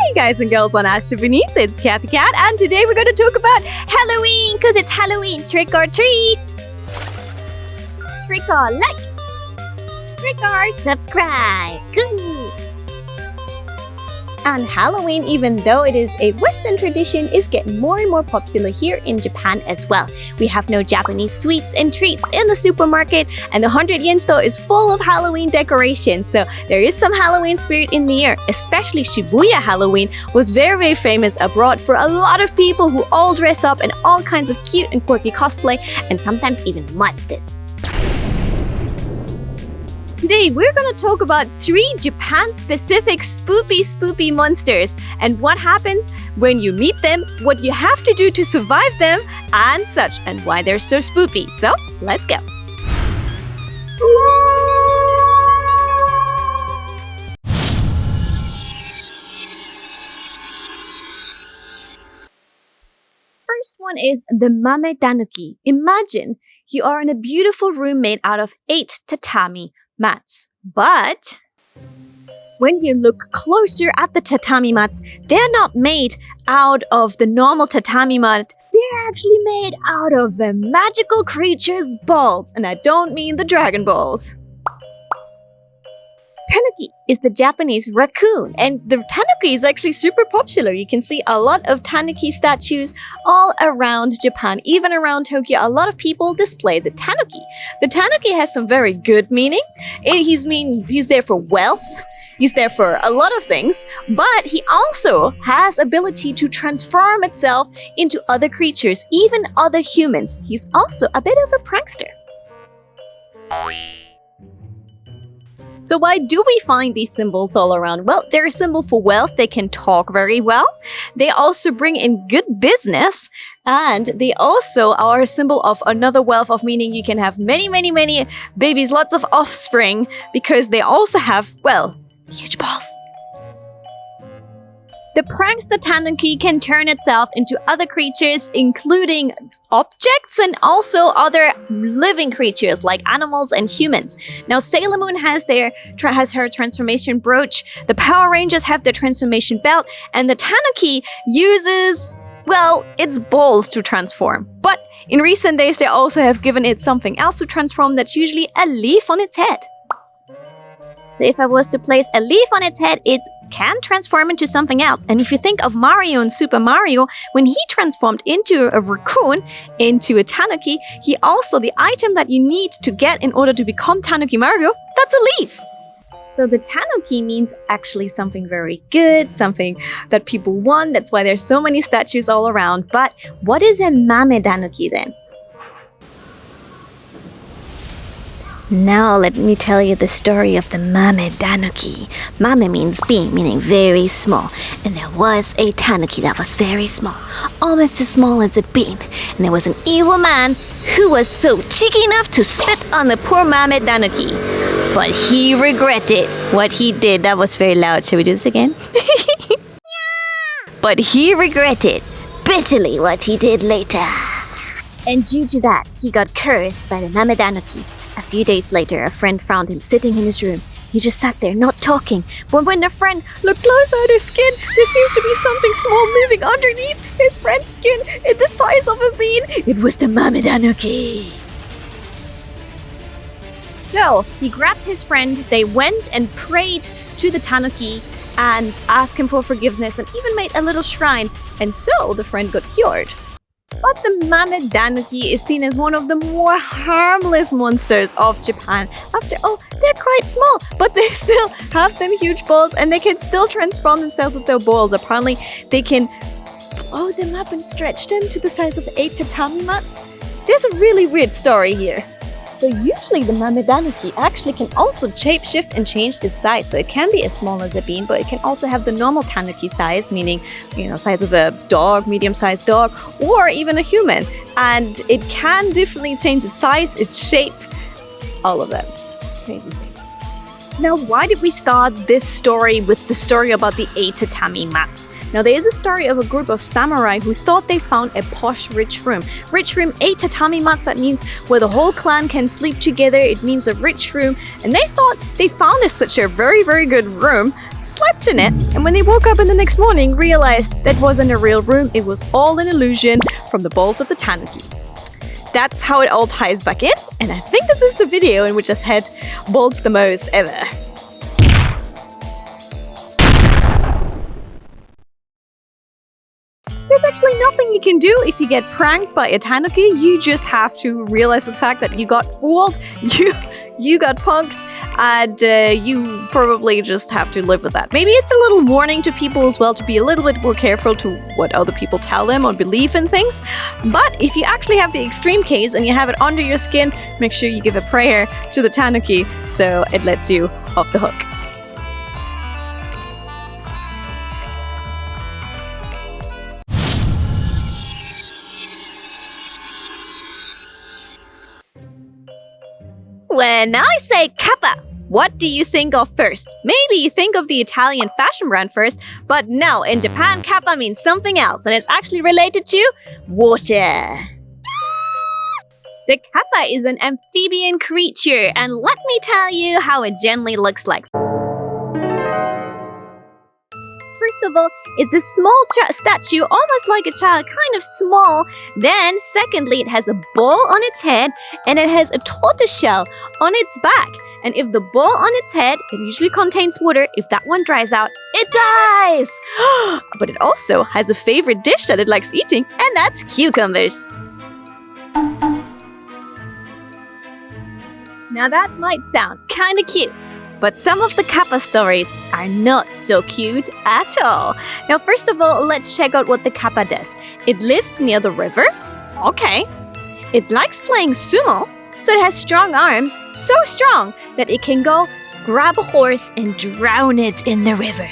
Hey guys and girls on Ask Japanese, it's Kathy Cat, and today we're going to talk about Halloween, because it's Halloween. Trick or treat! Trick or like! Trick or subscribe! Good! And Halloween, even though it is a Western tradition, is getting more and more popular here in Japan as well. We have no Japanese sweets and treats in the supermarket, and the 100 yen store is full of Halloween decorations, so there is some Halloween spirit in the air. Especially Shibuya Halloween was very, very famous abroad for a lot of people who all dress up in all kinds of cute and quirky cosplay, and sometimes even monsters. Today, we're going to talk about 3 Japan-specific spoopy monsters and what happens when you meet them, what you have to do to survive them, and such, and why they're so spoopy. So, let's go. First one is the Mame Tanuki. Imagine you are in a beautiful room made out of 8 tatami mats. But when you look closer at the tatami mats, they're not made out of the normal tatami mat. They're actually made out of the magical creature's balls. And I don't mean the Dragon Balls. Tanuki is the Japanese raccoon, and the tanuki is actually super popular. You can see a lot of tanuki statues all around Japan, even around Tokyo. A lot of people display the tanuki. The tanuki has some very good meaning. He's there for wealth. He's there for a lot of things, but he also has ability to transform itself into other creatures, even other humans. He's also a bit of a prankster. So why do we find these symbols all around? Well, they're a symbol for wealth. They can talk very well. They also bring in good business. And they also are a symbol of another wealth, of meaning you can have many babies, lots of offspring, because they also have, well, huge balls. The prankster tanuki can turn itself into other creatures, including objects and also other living creatures like animals and humans. Now, Sailor Moon has her transformation brooch, the Power Rangers have their transformation belt, and the tanuki uses, well, its balls to transform. But in recent days, they also have given it something else to transform, that's usually a leaf on its head. So if I was to place a leaf on its head, it can transform into something else. And if you think of Mario in Super Mario, when he transformed into a raccoon, into a tanuki, he also, the item that you need to get in order to become Tanuki Mario, that's a leaf. So the tanuki means actually something very good, something that people want. That's why there's so many statues all around. But what is a Mame Tanuki then? Now let me tell you the story of the Mame Tanuki. Mame means being, meaning very small. And there was a tanuki that was very small, almost as small as a bean. And there was an evil man who was so cheeky enough to spit on the poor Mame Tanuki. But he regretted what he did. That was very loud. Shall we do this again? But he regretted bitterly what he did later. And due to that, he got cursed by the Mame Tanuki. A few days later, a friend found him sitting in his room. He just sat there, not talking. But when the friend looked close at his skin, there seemed to be something small moving underneath his friend's skin in the size of a bean. It was the Mame Tanuki. So he grabbed his friend, they went and prayed to the tanuki and asked him for forgiveness and even made a little shrine. And so the friend got cured. But the Mame Tanuki is seen as one of the more harmless monsters of Japan. After all, they're quite small, but they still have them huge balls and they can still transform themselves with their balls. Apparently, they can blow them up and stretch them to the size of 8 tatami mats. There's a really weird story here. So usually the Mame Tanuki actually can also shapeshift and change its size. So it can be as small as a bean, but it can also have the normal tanuki size, meaning, size of a dog, medium-sized dog, or even a human. And it can definitely change its size, its shape, all of that. Crazy thing. Now, why did we start this story with the story about the 8 tatami mats? Now, there is a story of a group of samurai who thought they found a posh, rich room. Rich room, 8 tatami mats, that means where the whole clan can sleep together. It means a rich room. And they thought they found such a very, very good room, slept in it, and when they woke up in the next morning, realized that wasn't a real room. It was all an illusion from the balls of the tanuki. That's how it all ties back in, and I think this is the video in which I said bolts the most ever. There's actually nothing you can do if you get pranked by a tanuki. You just have to realize the fact that you got fooled, you got punked, and you probably just have to live with that. Maybe it's a little warning to people as well to be a little bit more careful to what other people tell them or believe in things. But if you actually have the extreme case and you have it under your skin, make sure you give a prayer to the tanuki so it lets you off the hook. When I say kappa, what do you think of first? Maybe you think of the Italian fashion brand first, but no, in Japan, kappa means something else, and it's actually related to water. The kappa is an amphibian creature, and let me tell you how it generally looks like. First of all, it's a small statue, almost like a child, kind of small. Then, secondly, it has a ball on its head, and it has a tortoise shell on its back. And if the ball on its head, it usually contains water. If that one dries out, it dies! But it also has a favorite dish that it likes eating, and that's cucumbers. Now that might sound kinda cute, but some of the kappa stories are not so cute at all. Now, first of all, let's check out what the kappa does. It lives near the river. Okay. It likes playing sumo, so it has strong arms, so strong that it can go grab a horse and drown it in the river.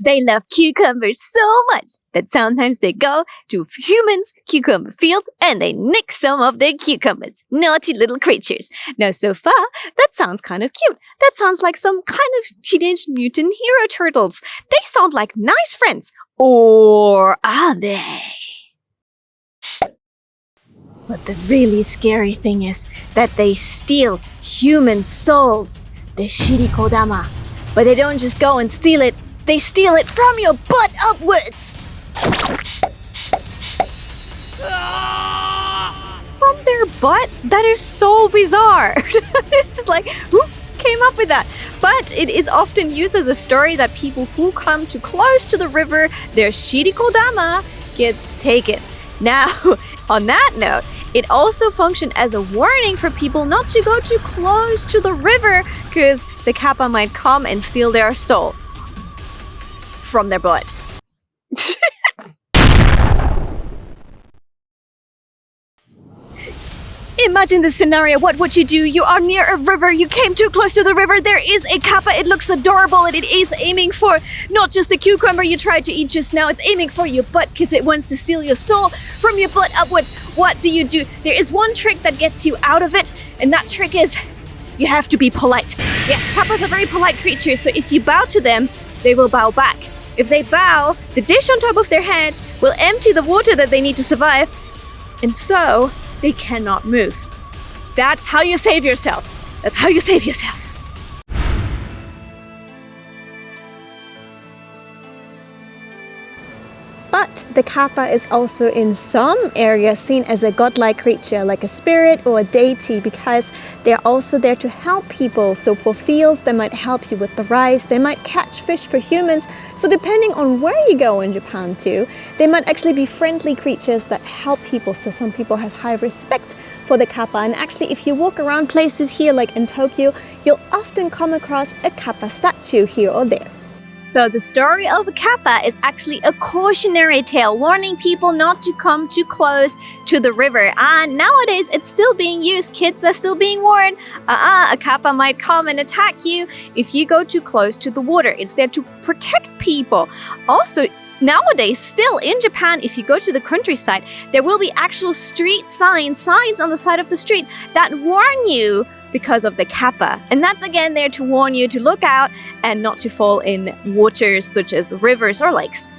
They love cucumbers so much that sometimes they go to humans' cucumber fields and they nick some of their cucumbers. Naughty little creatures. Now, so far, that sounds kind of cute. That sounds like some kind of Teenage Mutant Hero Turtles. They sound like nice friends. Or are they? But the really scary thing is that they steal human souls. The shirikodama. But they don't just go and steal it. They steal it from your butt upwards! From their butt? That is so bizarre. It's just like, who came up with that? But it is often used as a story that people who come too close to the river, their shirikodama gets taken. Now, on that note, it also functioned as a warning for people not to go too close to the river because the kappa might come and steal their soul from their butt. Imagine this scenario. What would you do? You are near a river. You came too close to the river. There is a kappa. It looks adorable and it is aiming for not just the cucumber you tried to eat just now. It's aiming for your butt because it wants to steal your soul from your butt upwards. What do? There is one trick that gets you out of it, and that trick is you have to be polite. Yes, kappas are very polite creatures, so if you bow to them, they will bow back. If they bow, the dish on top of their head will empty the water that they need to survive, and so they cannot move. That's how you save yourself. That's how you save yourself. But the kappa is also in some areas seen as a godlike creature, like a spirit or a deity, because they're also there to help people. So for fields, they might help you with the rice, they might catch fish for humans. So depending on where you go in Japan too, they might actually be friendly creatures that help people. So some people have high respect for the kappa. And actually, if you walk around places here, like in Tokyo, you'll often come across a kappa statue here or there. So the story of the kappa is actually a cautionary tale, warning people not to come too close to the river. And nowadays, it's still being used. Kids are still being warned. A kappa might come and attack you if you go too close to the water. It's there to protect people. Also, nowadays, still in Japan, if you go to the countryside, there will be actual street signs on the side of the street that warn you because of the kappa. And that's again there to warn you to look out and not to fall in waters such as rivers or lakes.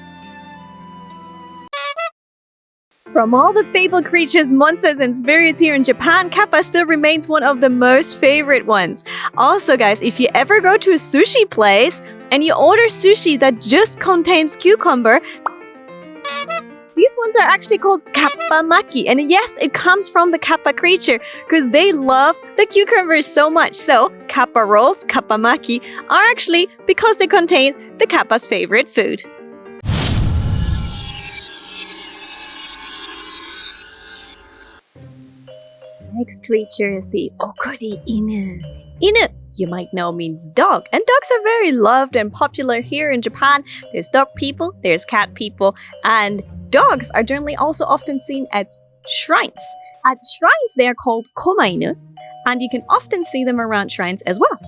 From all the fabled creatures, monsters, and spirits here in Japan, kappa still remains one of the most favorite ones. Also, guys, if you ever go to a sushi place and you order sushi that just contains cucumber, these ones are actually called kappa maki. And yes, it comes from the kappa creature because they love the cucumbers so much. So, kappa rolls, kappa maki, are actually because they contain the kappa's favorite food. Next creature is the Okuri Inu. Inu, you might know, means dog, and dogs are very loved and popular here in Japan. There's dog people, there's cat people, and dogs are generally also often seen at shrines. At shrines, they are called komainu, and you can often see them around shrines as well.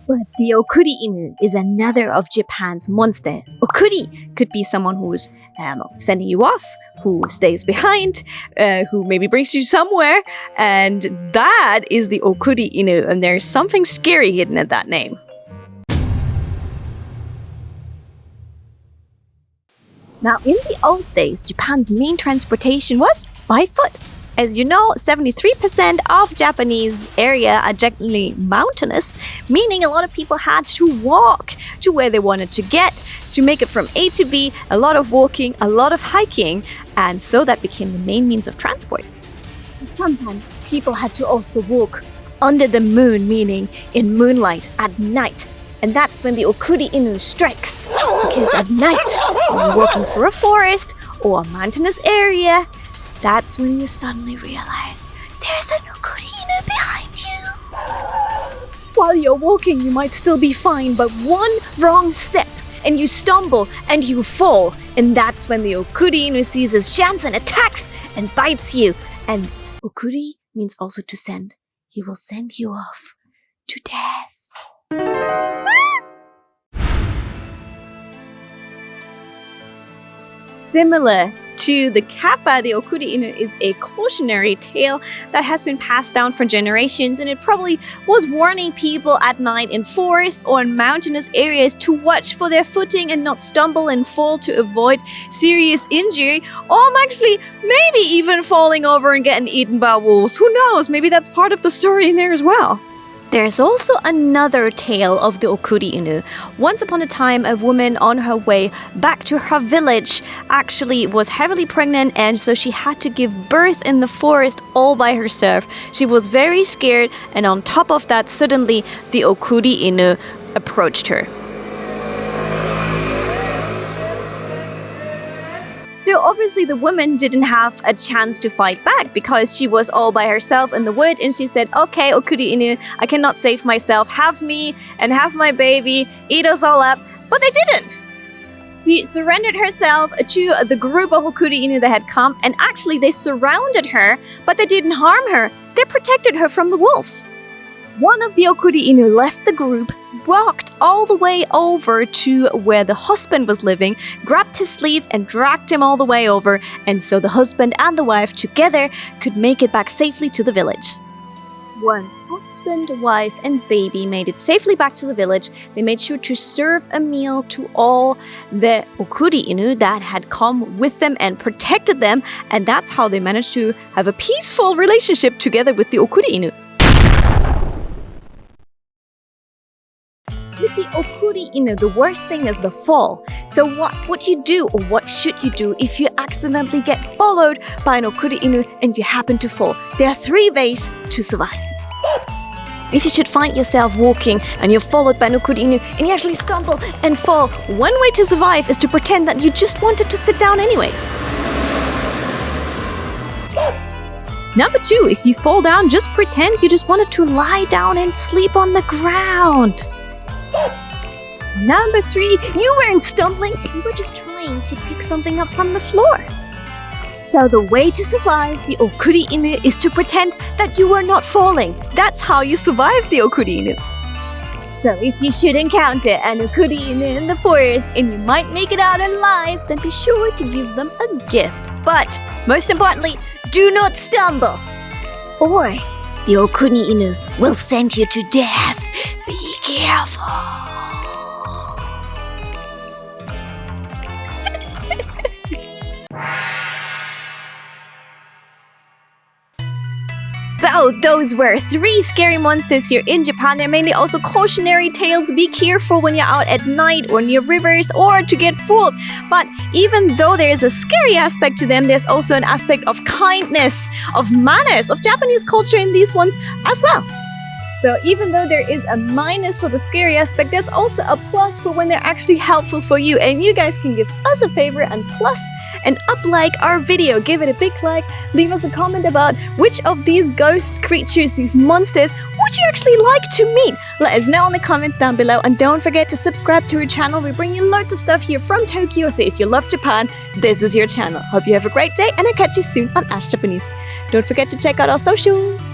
But the Okuri Inu is another of Japan's monsters. Okuri could be someone who's sending you off, who stays behind, who maybe brings you somewhere, and that is the Okuri Inu, and there's something scary hidden at that name. Now, in the old days, Japan's main transportation was by foot. As you know, 73% of Japanese area are generally mountainous, meaning a lot of people had to walk to where they wanted to get, to make it from A to B, a lot of walking, a lot of hiking, and so that became the main means of transport. But sometimes people had to also walk under the moon, meaning in moonlight at night. And that's when the Okuri Inu strikes. Because at night, when you're walking through a forest or a mountainous area, that's when you suddenly realize there's an Okuri Inu behind you. While you're walking, you might still be fine, but one wrong step and you stumble and you fall. And that's when the Okuri Inu sees his chance and attacks and bites you. And Okuri means also to send. He will send you off to death. Similar to the kappa, the Okuri Inu is a cautionary tale that has been passed down for generations, and it probably was warning people at night in forests or in mountainous areas to watch for their footing and not stumble and fall to avoid serious injury, or actually maybe even falling over and getting eaten by wolves. Who knows? Maybe that's part of the story in there as well. There's also another tale of the Okuri Inu. Once upon a time, a woman on her way back to her village actually was heavily pregnant, and so she had to give birth in the forest all by herself. She was very scared, and on top of that, suddenly the Okuri Inu approached her. So obviously the woman didn't have a chance to fight back because she was all by herself in the wood, and she said, "Okay, Okuri Inu, I cannot save myself. Have me and have my baby, eat us all up." But they didn't. She surrendered herself to the group of Okuri Inu that had come, and actually they surrounded her, but they didn't harm her. They protected her from the wolves. One of the Okuri Inu left the group, walked all the way over to where the husband was living, grabbed his sleeve and dragged him all the way over, and so the husband and the wife together could make it back safely to the village. Once husband, wife and baby made it safely back to the village, they made sure to serve a meal to all the Okuri Inu that had come with them and protected them, and that's how they managed to have a peaceful relationship together with the Okuri Inu. With the Okuri Inu, the worst thing is the fall. So what would you do, or what should you do if you accidentally get followed by an Okuri Inu and you happen to fall? There are 3 ways to survive. If you should find yourself walking and you're followed by an Okuri Inu and you actually stumble and fall, one way to survive is to pretend that you just wanted to sit down anyways. Number 2, if you fall down, just pretend you just wanted to lie down and sleep on the ground. Number 3, you weren't stumbling, you were just trying to pick something up from the floor. So the way to survive the Okuri Inu is to pretend that you were not falling. That's how you survive the Okuri Inu. So if you should encounter an Okuni Inu in the forest and you might make it out alive, then be sure to give them a gift. But most importantly, do not stumble. Or the Okuni Inu will send you to death. Be careful. So those were 3 scary monsters here in Japan. They're mainly also cautionary tales. Be careful when you're out at night or near rivers or to get fooled. But even though there is a scary aspect to them, there's also an aspect of kindness, of manners, of Japanese culture in these ones as well. So even though there is a minus for the scary aspect, there's also a plus for when they're actually helpful for you. And you guys can give us a favor and plus and like our video. Give it a big like. Leave us a comment about which of these ghost creatures, these monsters, would you actually like to meet? Let us know in the comments down below. And don't forget to subscribe to our channel. We bring you loads of stuff here from Tokyo. So if you love Japan, this is your channel. Hope you have a great day and I'll catch you soon on Ask Japanese. Don't forget to check out our socials.